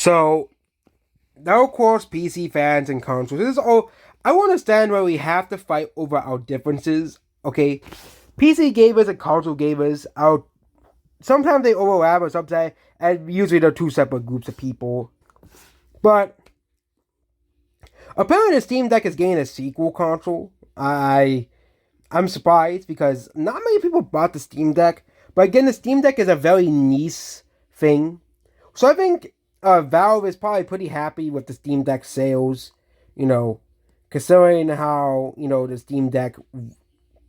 So now, of course, PC fans and consoles. This is all. I understand why we have to fight over our differences. Okay, PC gamers and console gamers are sometimes they overlap, or sometimes, and usually they're two separate groups of people. But apparently, the Steam Deck is getting a sequel console. I'm surprised because not many people bought the Steam Deck. But again, the Steam Deck is a very niche thing. So I think Valve is probably pretty happy with the Steam Deck sales, you know, considering how, the Steam Deck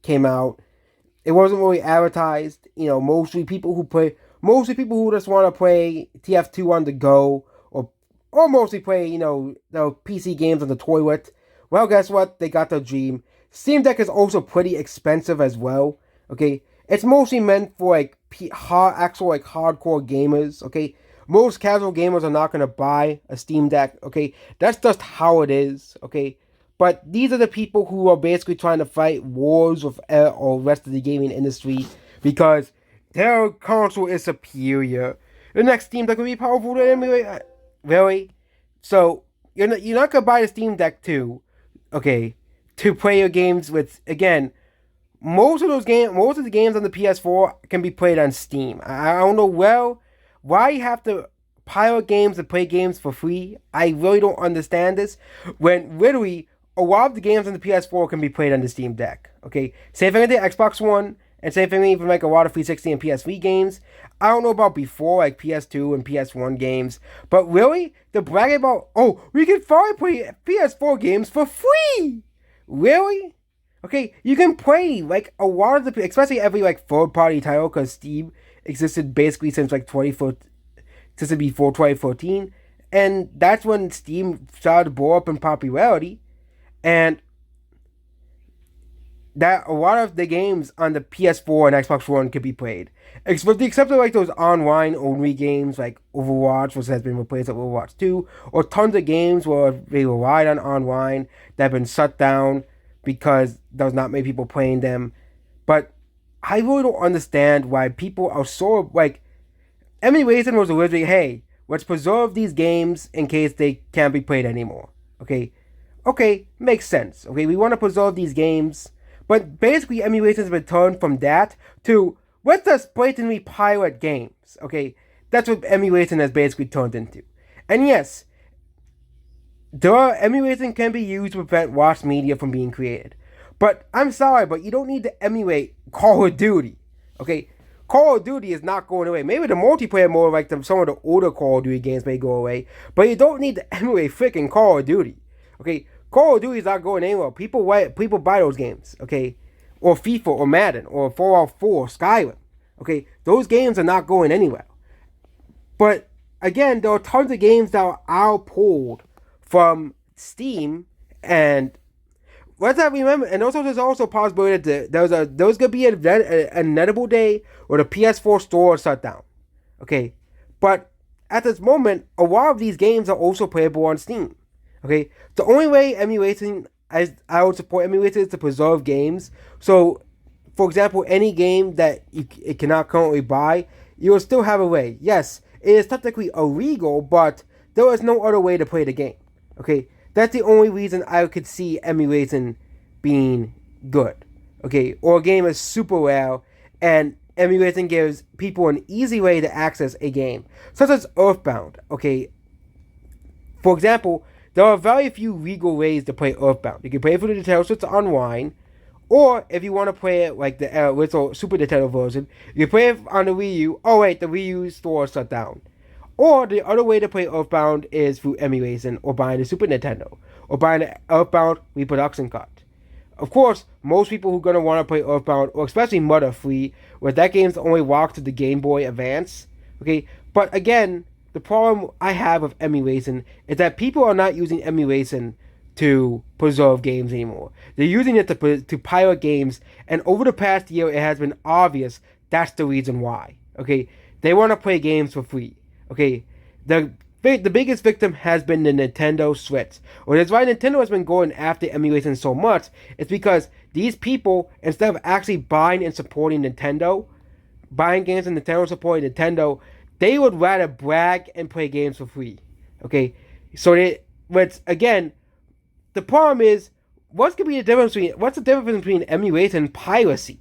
came out. It wasn't really advertised, mostly people who just want to play TF2 on the go, or mostly play, the PC games on the toilet. Well, guess what? They got their dream. Steam Deck is also pretty expensive as well. Okay, it's mostly meant for hardcore gamers. Okay, most casual gamers are not gonna buy a Steam Deck. Okay, that's just how it is. Okay, but these are the people who are basically trying to fight wars with all the rest of the gaming industry because their console is superior. The next Steam Deck will be powerful to emulate. Really? So you're not gonna buy the Steam Deck too, okay, to play your games with. Again, most of the games on the PS4 can be played on Steam. I don't know why you have to pirate games and play games for free. I really don't understand this. When literally a lot of the games on the PS4 can be played on the Steam Deck. Okay, same thing with the Xbox One, and same thing even like a lot of 360 and PS3 games. I don't know about before, like PS2 and PS1 games, but really, they're bragging about, oh, we can finally play PS4 games for free. Really? Okay, you can play like a lot of the, especially every like third-party title, because Steam existed basically since like 2014, since before 2014, and that's when Steam started to blow up in popularity, and that a lot of the games on the PS4 and Xbox One could be played. With the exception of like those online only games like Overwatch, which has been replaced with Overwatch 2, or tons of games where they relied on online that have been shut down because there was not many people playing them. But I really don't understand why people are so like. Emily Raisin was originally, hey, let's preserve these games in case they can't be played anymore. Okay, makes sense. Okay, we want to preserve these games. But basically, emulations have turned from that to let's just blatantly pirate games. Okay, that's what emulation has basically turned into. And yes, emulation can be used to prevent lost media from being created. But I'm sorry, but you don't need to emulate Call of Duty. Okay, Call of Duty is not going away. Maybe the multiplayer mode, like some of the older Call of Duty games, may go away. But you don't need to emulate freaking Call of Duty. Okay, Call of Duty is not going anywhere. People buy those games, okay? Or FIFA, or Madden, or Fallout 4, Skyrim, okay? Those games are not going anywhere. But again, there are tons of games that are outpulled from Steam, and let's not remember. And also, there's also a possibility that there's gonna be an inevitable day where the PS4 store is shut down, okay? But at this moment, a lot of these games are also playable on Steam. Okay, the only way emulation, I would support emulation, is to preserve games. So, for example, any game that it cannot currently buy, you will still have a way. Yes, it is technically illegal, but there is no other way to play the game. Okay, that's the only reason I could see emulation being good. Okay, or a game is super rare, and emulation gives people an easy way to access a game, such as Earthbound. Okay, for example, there are very few legal ways to play Earthbound. You can play it for the Nintendo Switch online, or if you want to play it like the original Super Nintendo version, you can play it on the Wii U. Oh wait, the Wii U store is shut down. Or the other way to play Earthbound is through emulation, or buying the Super Nintendo, or buying the Earthbound reproduction cart. Of course, most people who are going to want to play Earthbound, or especially Mother Free, where that game's only locked to the Game Boy Advance. Okay, but again, the problem I have with emulation is that people are not using emulation to preserve games anymore. They're using it to pirate games, and over the past year, it has been obvious that's the reason why. Okay, they want to play games for free. Okay, the biggest victim has been the Nintendo Switch. Well, that's why Nintendo has been going after emulation so much. It's because these people, instead of actually buying and supporting Nintendo, buying games and Nintendo supporting Nintendo, they would rather brag and play games for free. Okay, but again, the problem is, what's the difference between emulation and piracy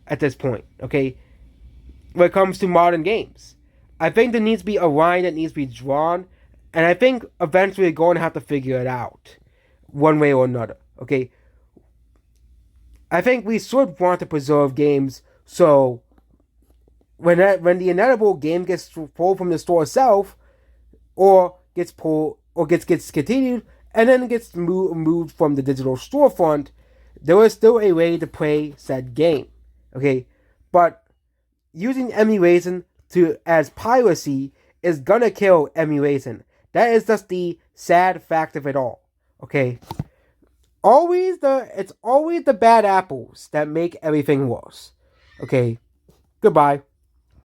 at this point? Okay, when it comes to modern games, I think there needs to be a line that needs to be drawn, and I think eventually we're going to have to figure it out, one way or another. Okay, I think we should want to preserve games so when the inedible game gets pulled from the store itself, or gets pulled or gets continued and then gets moved from the digital storefront, there is still a way to play said game. Okay, but using emulation to as piracy is gonna kill emulation. That is just the sad fact of it all. Okay, it's always the bad apples that make everything worse. Okay, goodbye.